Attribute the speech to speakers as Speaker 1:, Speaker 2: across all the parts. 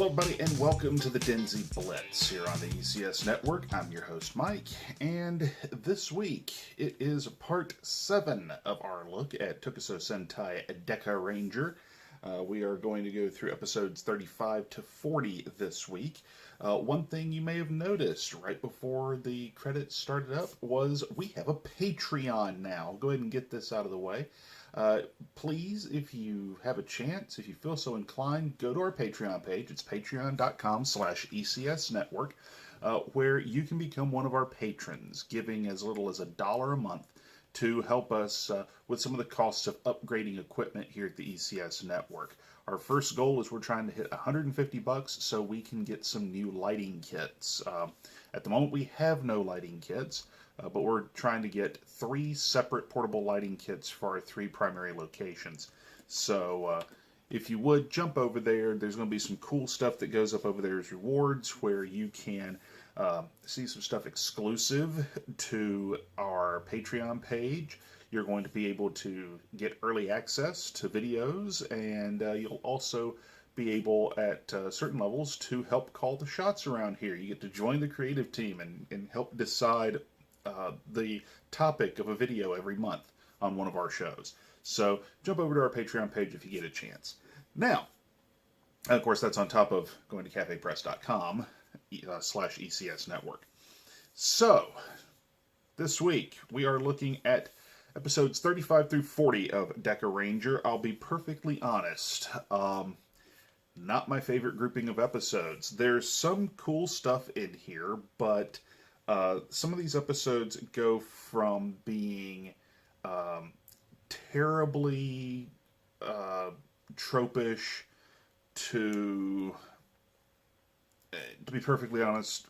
Speaker 1: Hello everybody and welcome to the DenziBlitz here on the ECS Network. I'm your host Mike, and this week it is part 7 of our look at Tokusou Sentai Dekaranger. We are going to go through episodes 35 to 40 this week. One thing you may have noticed right before the credits started up was we have a Patreon now. I'll go ahead and get this out of the way. Please, if you have a chance, if you feel so inclined, go to our Patreon page. It's patreon.com/ECS Network, where you can become one of our patrons, giving as little as $1 a month to help us with some of the costs of upgrading equipment here at the ECS Network. Our first goal is we're trying to hit $150 so we can get some new lighting kits. At the moment, we have no lighting kits. But we're trying to get 3 separate portable lighting kits for our 3 primary locations. So if you would, jump over there. There's going to be some cool stuff that goes up over there as rewards where you can see some stuff exclusive to our Patreon page. You're going to be able to get early access to videos, and you'll also be able at certain levels to help call the shots around here. You get to join the creative team and help decide the topic of a video every month on one of our shows. So jump over to our Patreon page if you get a chance. Now, of course, that's on top of going to cafepress.com/ECS Network. So, this week we are looking at episodes 35 through 40 of Dekaranger. I'll be perfectly honest, not my favorite grouping of episodes. There's some cool stuff in here, but some of these episodes go from being terribly tropish to be perfectly honest,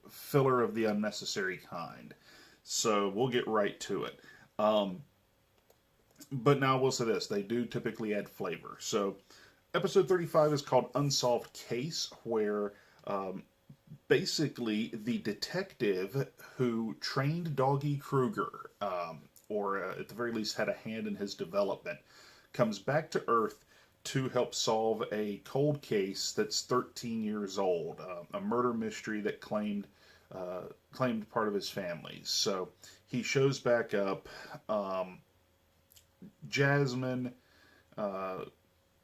Speaker 1: filler of the unnecessary kind. So we'll get right to it. But now I will say this, they do typically add flavor. So episode 35 is called Unsolved Case, where basically the detective who trained Doggy Kruger, or at the very least had a hand in his development, comes back to Earth to help solve a cold case that's 13 years old, a murder mystery that claimed part of his family. So he shows back up. Jasmine, our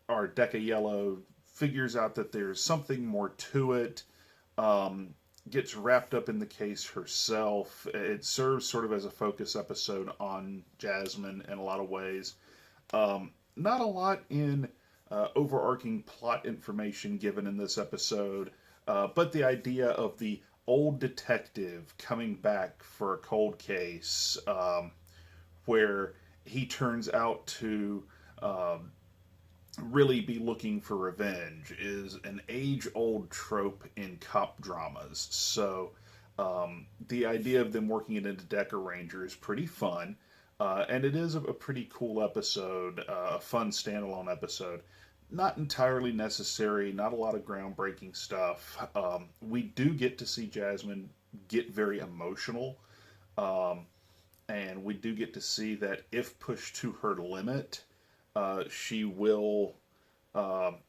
Speaker 1: Deka Yellow, figures out that there's something more to it. Gets wrapped up in the case herself. It serves sort of as a focus episode on Jasmine in a lot of ways. Not a lot in overarching plot information given in this episode, but the idea of the old detective coming back for a cold case where he turns out to really be looking for revenge is an age-old trope in cop dramas. So the idea of them working it into Dekaranger is pretty fun, and it is a pretty cool episode, a fun standalone episode. Not entirely necessary, not a lot of groundbreaking stuff. We do get to see Jasmine get very emotional, and we do get to see that if pushed to her limit, she will go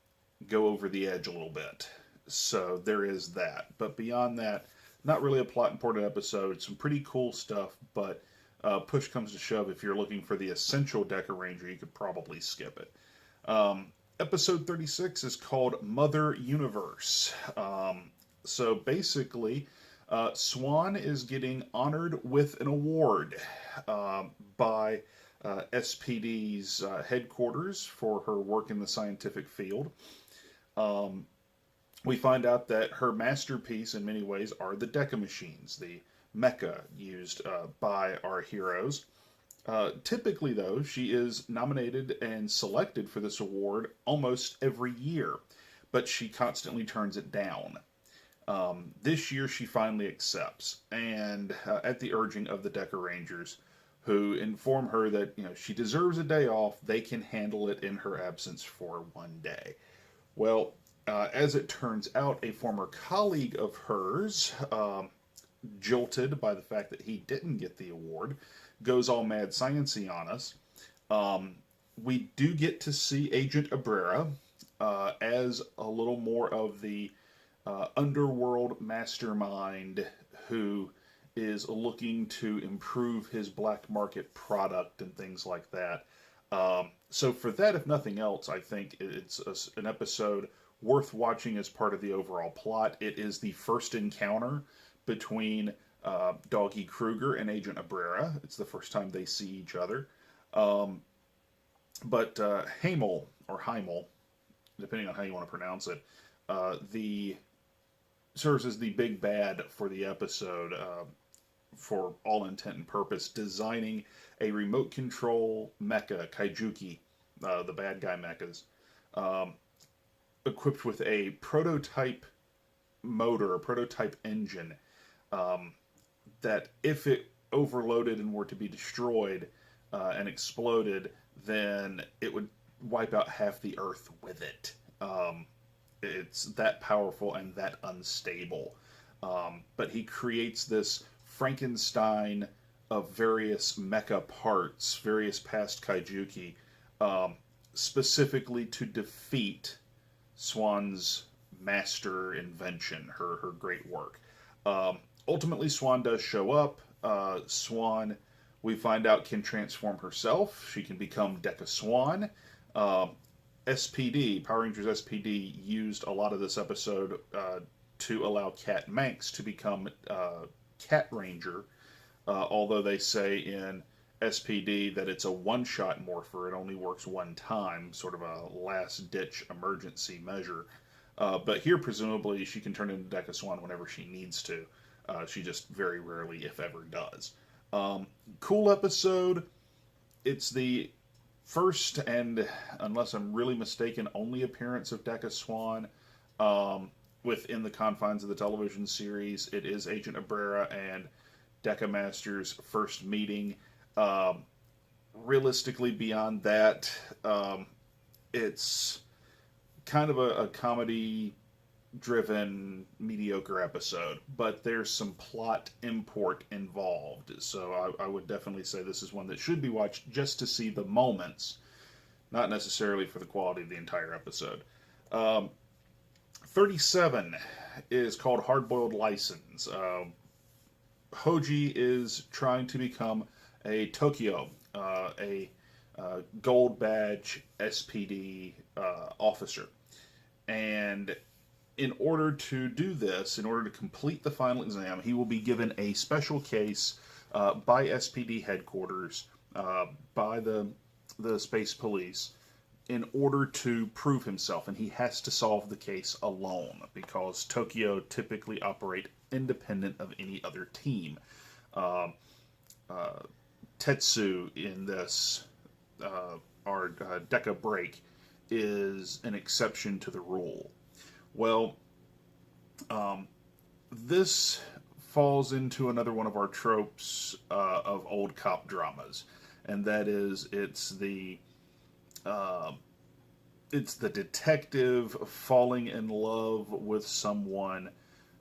Speaker 1: over the edge a little bit. So there is that. But beyond that, not really a plot important episode. Some pretty cool stuff, but push comes to shove. If you're looking for the essential Dekaranger, you could probably skip it. Episode 36 is called Mother Universe. So basically, Swan is getting honored with an award by SPD's headquarters for her work in the scientific field. We find out that her masterpiece in many ways are the Deka machines, the mecha used by our heroes. Typically, though, she is nominated and selected for this award almost every year, but she constantly turns it down. This year she finally accepts, and at the urging of the Dekarangers, who inform her that she deserves a day off, they can handle it in her absence for one day. Well, as it turns out, a former colleague of hers, jilted by the fact that he didn't get the award, goes all mad science-y on us. We do get to see Agent Abrera, as a little more of the underworld mastermind who is looking to improve his black market product and things like that. So for that, if nothing else, I think it's an episode worth watching as part of the overall plot. It is the first encounter between Doggy Kruger and Agent Abrera. It's the first time they see each other. But Hamel, or Heimel, depending on how you want to pronounce it, the serves as the big bad for the episode, for all intent and purpose, designing a remote control mecha, Kaijuki, the bad guy mechas, equipped with a prototype motor, a prototype engine, that if it overloaded and were to be destroyed and exploded, then it would wipe out half the Earth with it. It's that powerful and that unstable. But he creates this Frankenstein of various mecha parts, various past Kaijuki, specifically to defeat Swan's master invention, her great work. Ultimately, Swan does show up. Swan, we find out, can transform herself. She can become DekaSwan. SPD, Power Rangers SPD, used a lot of this episode to allow Cat Manx to become Cat Ranger, although they say in SPD that it's a one-shot morpher. It only works one time, sort of a last-ditch emergency measure. But here, presumably, she can turn into DekaSwan whenever she needs to. She just very rarely, if ever, does. Cool episode. It's the first and, unless I'm really mistaken, only appearance of DekaSwan within the confines of the television series. It is Agent Abrera and Deka Master's first meeting. Realistically, beyond that, it's kind of a comedy-driven, mediocre episode, but there's some plot import involved. So I would definitely say this is one that should be watched just to see the moments, not necessarily for the quality of the entire episode. 37 is called Hardboiled License. Hoji is trying to become a Tokyo, a gold badge SPD officer. And in order to do this, in order to complete the final exam, he will be given a special case by SPD headquarters, by the Space Police, in order to prove himself. And he has to solve the case alone, because Tokyo typically operate independent of any other team. Tetsu in this, our Deka Break, is an exception to the rule. Well, this falls into another one of our tropes of old cop dramas, and that is it's the detective falling in love with someone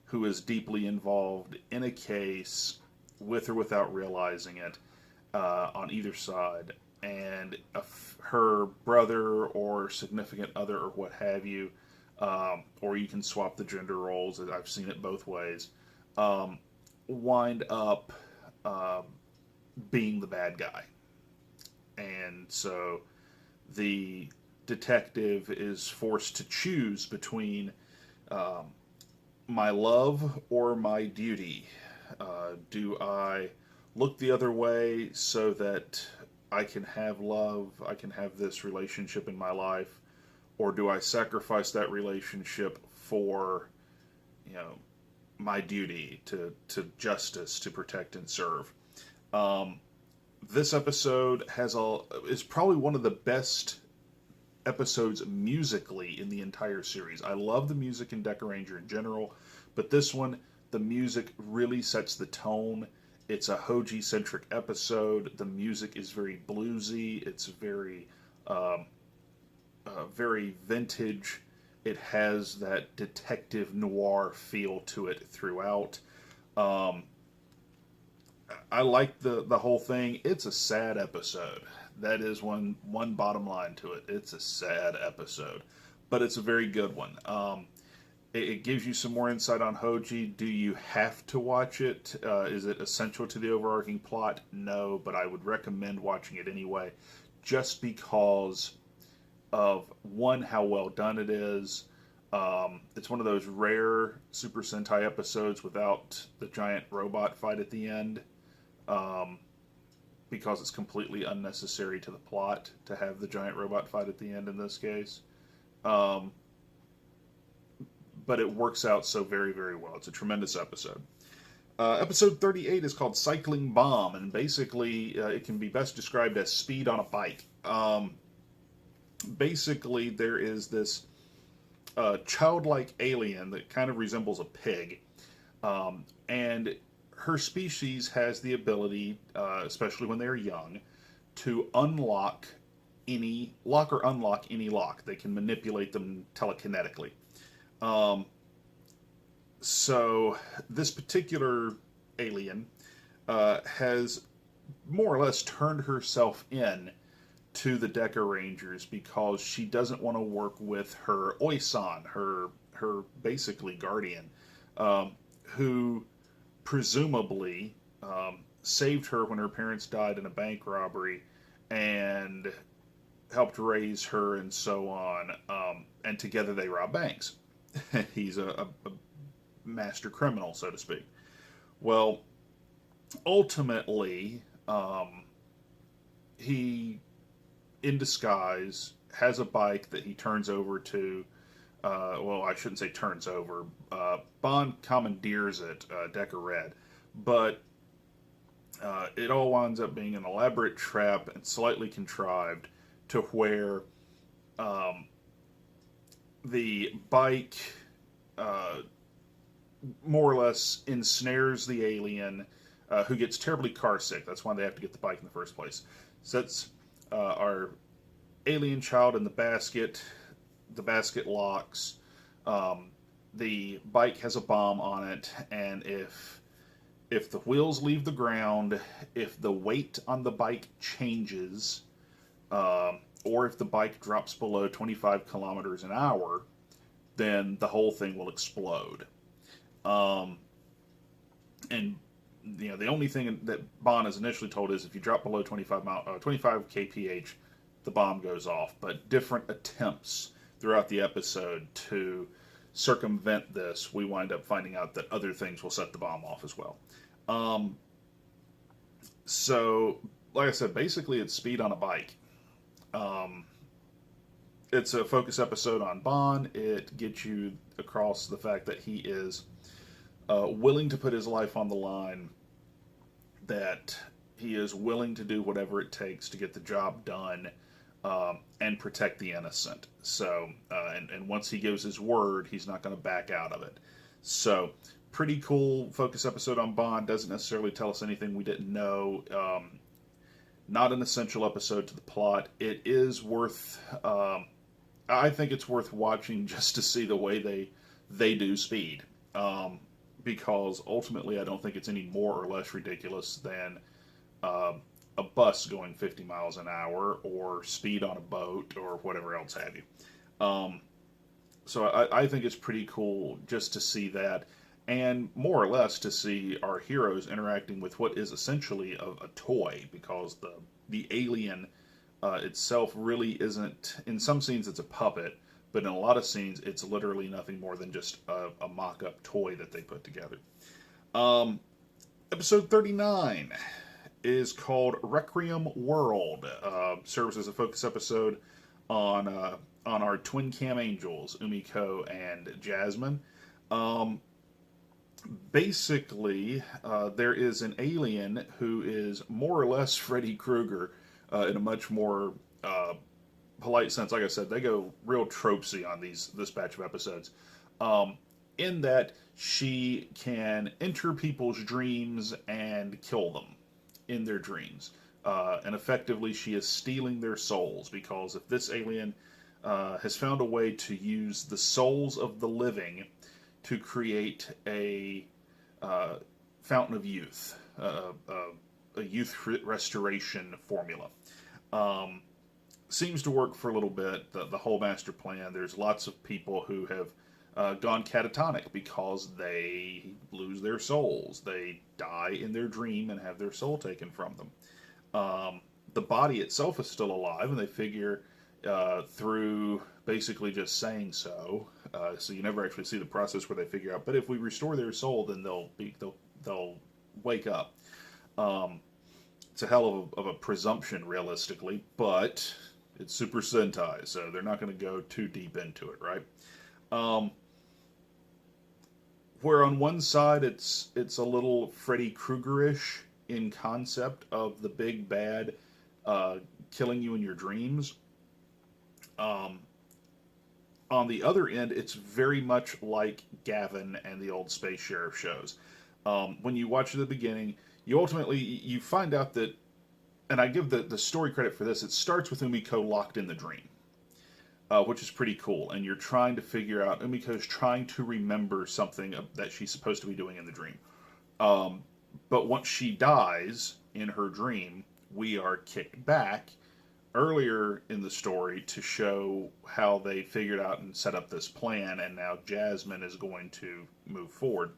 Speaker 1: who is deeply involved in a case, with or without realizing it, on either side. And her brother or significant other or what have you, or you can swap the gender roles, I've seen it both ways, wind up being the bad guy. And so the detective is forced to choose between my love or my duty. Do I look the other way so that I can have love, I can have this relationship in my life, or do I sacrifice that relationship for, my duty to justice, to protect and serve? This episode is probably one of the best episodes musically in the entire series. I love the music in Dekaranger in general, but this one, the music really sets the tone. It's a Hoji-centric episode. The music is very bluesy. It's very, very vintage. It has that detective noir feel to it throughout. I like the whole thing. It's a sad episode. That is one bottom line to it. It's a sad episode. but it's a very good one. It gives you some more insight on Hoji. Do you have to watch it? Is it essential to the overarching plot? No, but I would recommend watching it anyway, just because of, one, how well done it is. It's one of those rare Super Sentai episodes without the giant robot fight at the end, because it's completely unnecessary to the plot to have the giant robot fight at the end in this case. But it works out so very, very well. It's a tremendous episode. Episode 38 is called Cycling Bomb, and basically it can be best described as speed on a bike. Basically, there is this childlike alien that kind of resembles a pig, and her species has the ability, especially when they're young, to unlock any lock or unlock any lock. They can manipulate them telekinetically. So this particular alien has more or less turned herself in to the Dekarangers because she doesn't want to work with her Oisan, her basically guardian, who presumably saved her when her parents died in a bank robbery and helped raise her and so on, and together they rob banks. He's a master criminal, so to speak. Well, ultimately, he, in disguise, has a bike that he turns over to, well, I shouldn't say turns over, Bond commandeers it, Decker Red, but it all winds up being an elaborate trap and slightly contrived to where the bike more or less ensnares the alien, who gets terribly car sick. That's why they have to get the bike in the first place. Sets our alien child in the basket locks. The bike has a bomb on it, and if the wheels leave the ground, if the weight on the bike changes, or if the bike drops below 25 kilometers an hour, then the whole thing will explode. And you know, the only thing that Bond is initially told is if you drop below 25 kph, the bomb goes off. But different attempts throughout the episode to circumvent this, we wind up finding out that other things will set the bomb off as well. So, like I said, basically it's speed on a bike. It's a focus episode on Bond. It gets you across the fact that he is willing to put his life on the line, that he is willing to do whatever it takes to get the job done, and protect the innocent. So, and once he gives his word, he's not going to back out of it. So, pretty cool focus episode on Bond. Doesn't necessarily tell us anything we didn't know. Not an essential episode to the plot. It is worth, I think it's worth watching just to see the way they do speed. Because ultimately I don't think it's any more or less ridiculous than a bus going 50 miles an hour, or speed on a boat, or whatever else have you. So I think it's pretty cool just to see that, and more or less to see our heroes interacting with what is essentially a toy, because the alien itself really isn't, in some scenes it's a puppet, but in a lot of scenes it's literally nothing more than just a mock-up toy that they put together. Episode 39 is called Rem World. Serves as a focus episode on our twin cam angels, Umiko and Jasmine. Basically, there is an alien who is more or less Freddy Krueger, in a much more polite sense. Like I said, they go real tropesy on this batch of episodes. In that she can enter people's dreams and kill them in their dreams. And effectively she is stealing their souls, because if this alien has found a way to use the souls of the living to create a fountain of youth, a youth restoration formula. seems to work for a little bit. The whole master plan. There's lots of people who have gone catatonic because they lose their souls. They die in their dream and have their soul taken from them. The body itself is still alive, and they figure through basically just saying so. So you never actually see the process where they figure out. But if we restore their soul, then they'll wake up. It's a hell of a presumption, realistically, but it's Super Sentai, so they're not going to go too deep into it, right? Where on one side it's a little Freddy Krueger-ish in concept of the big bad killing you in your dreams. On the other end, it's very much like Gavin and the old Space Sheriff shows. When you watch the beginning, you find out that, and I give the story credit for this, it starts with Umiko locked in the dream, which is pretty cool. And you're trying to figure out, Umiko's trying to remember something that she's supposed to be doing in the dream. But once she dies in her dream, we are kicked back earlier in the story to show how they figured out and set up this plan, and now Jasmine is going to move forward.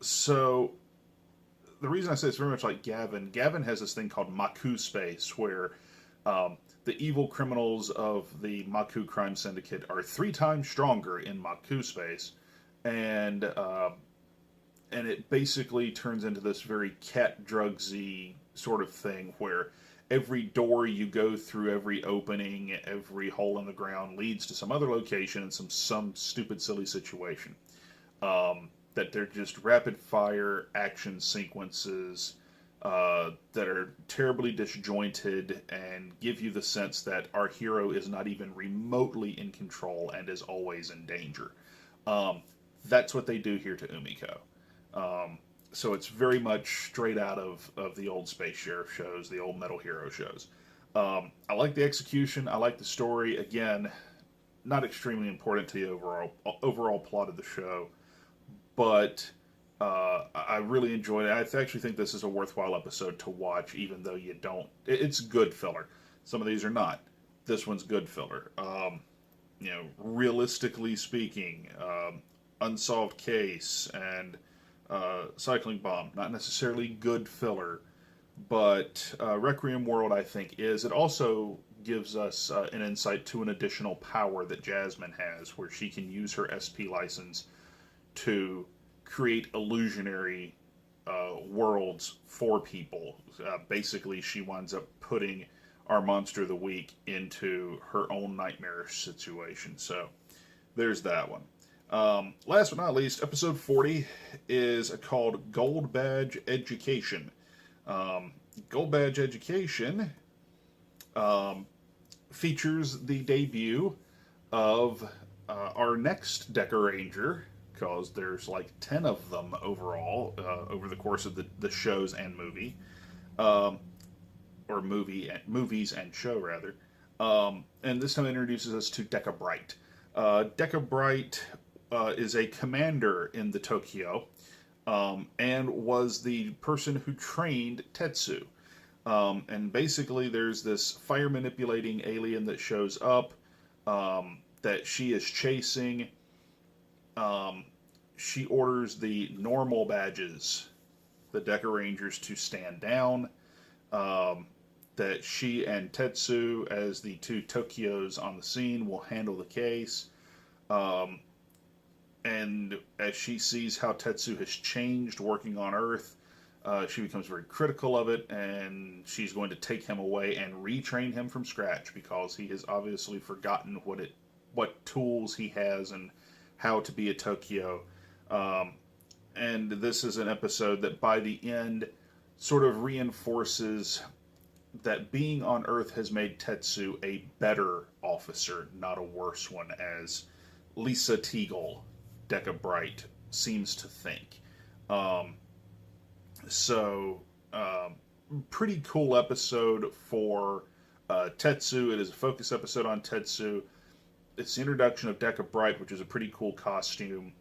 Speaker 1: So the reason I say it's very much like Gavin has this thing called Maku space, where the evil criminals of the Maku crime syndicate are 3 times stronger in Maku space, and it basically turns into this very cat drugsy sort of thing where every door you go through, every opening, every hole in the ground leads to some other location and some stupid silly situation. That they're just rapid fire action sequences that are terribly disjointed and give you the sense that our hero is not even remotely in control and is always in danger. That's what they do here to Umiko. So it's very much straight out of the old Space Sheriff shows, the old Metal Hero shows. I like the execution. I like the story. Again, not extremely important to the overall plot of the show, but I really enjoyed it. I actually think this is a worthwhile episode to watch, even though you don't. It's good filler. Some of these are not. This one's good filler. Realistically speaking, Unsolved Case and Cycling Bomb, not necessarily good filler, but Rem World, I think, is. It also gives us an insight to an additional power that Jasmine has, where she can use her SP license to create illusionary worlds for people. Basically, she winds up putting our Monster of the Week into her own nightmarish situation. So, there's that one. Last but not least, episode 40 is called Gold Badge Education. Gold Badge Education features the debut of our next Dekaranger, because there's like 10 of them overall over the course of the shows and movie. Or movies and show, rather. And this time it introduces us to DekaBright. DekaBright is a commander in the Tokyo, and was the person who trained Tetsu. And basically there's this fire manipulating alien that shows up that she is chasing. She orders the normal badges, the Dekarangers, to stand down. That she and Tetsu, as the 2 Tokyos on the scene, will handle the case. And as she sees how Tetsu has changed working on Earth, she becomes very critical of it, and she's going to take him away and retrain him from scratch, because he has obviously forgotten what tools he has and how to be a Tokyo. And this is an episode that by the end sort of reinforces that being on Earth has made Tetsu a better officer, not a worse one, as Lisa Teagle, DekaBright, seems to think. Pretty cool episode for Tetsu. It is a focus episode on Tetsu. It's the introduction of DekaBright, which is a pretty cool costume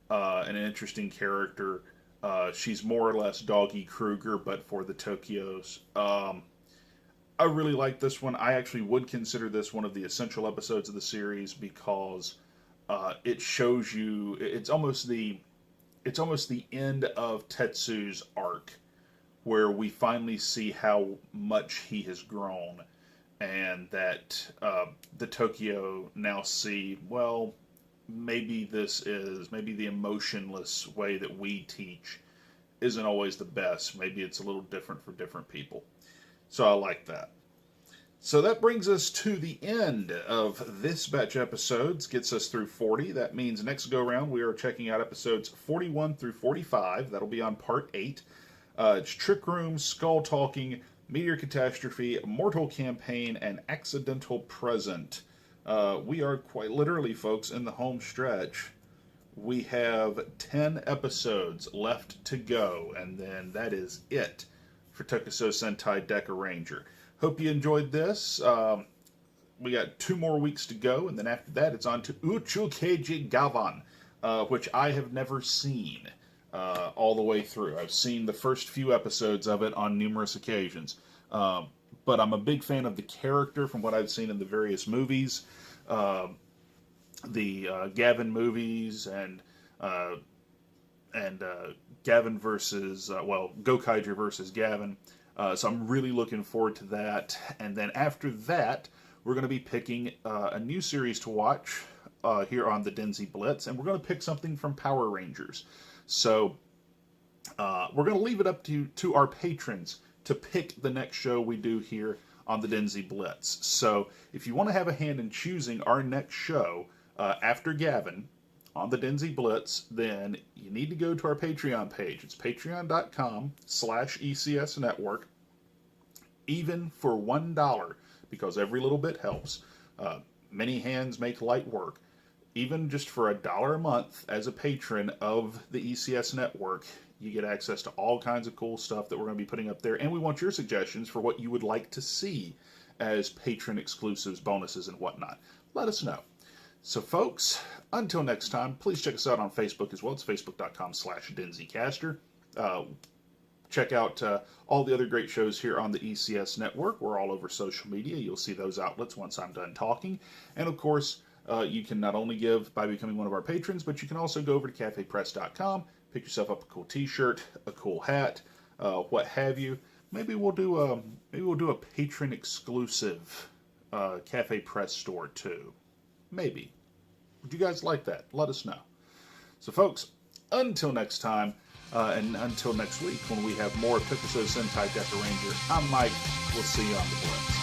Speaker 1: and an interesting character. Uh, She's more or less Doggy Kruger, but for the Tokyos. I really like this one. I actually would consider this one of the essential episodes of the series because it shows you it's almost the end of Tetsu's arc, where we finally see how much he has grown, and that the Tokyo now see, well, maybe the emotionless way that we teach isn't always the best. Maybe it's a little different for different people. So I like that. So that brings us to the end of this batch of episodes, gets us through 40. That means next go-round we are checking out episodes 41 through 45. That'll be on part 8. It's Trick Room, Skull Talking, Meteor Catastrophe, Mortal Campaign, and Accidental Present. We are quite literally, folks, in the home stretch. We have 10 episodes left to go, and then that is it for Tokusou Sentai Dekaranger. Hope you enjoyed this. We got 2 more weeks to go, and then after that it's on to Uchu Keiji Gavan, which I have never seen all the way through. I've seen the first few episodes of it on numerous occasions. But I'm a big fan of the character from what I've seen in the various movies. The Gavin movies and Gavin versus, Gokaiger versus Gavin. So I'm really looking forward to that. And then after that, we're going to be picking a new series to watch here on the DenziBlitz, and we're going to pick something from Power Rangers. So we're going to leave it up to our patrons to pick the next show we do here on the DenziBlitz. So if you want to have a hand in choosing our next show after Gavin on the DenziBlitz, then you need to go to our Patreon page. It's patreon.com/ECS Network. Even for $1, because every little bit helps. Many hands make light work. Even just for $1 a month as a patron of the ECS Network, you get access to all kinds of cool stuff that we're going to be putting up there. And we want your suggestions for what you would like to see as patron exclusives, bonuses, and whatnot. Let us know. So, folks, until next time, please check us out on Facebook as well. It's facebook.com/DenziCaster. Check out all the other great shows here on the ECS Network. We're all over social media. You'll see those outlets once I'm done talking. And, of course, you can not only give by becoming one of our patrons, but you can also go over to cafepress.com, pick yourself up a cool t-shirt, a cool hat, what have you. Maybe we'll do a patron exclusive Cafe Press store too. Maybe. Would you guys like that? Let us know. So, folks, until next time, and until next week when we have more Tokusou Sentai Dekaranger, I'm Mike. We'll see you on the Blitz.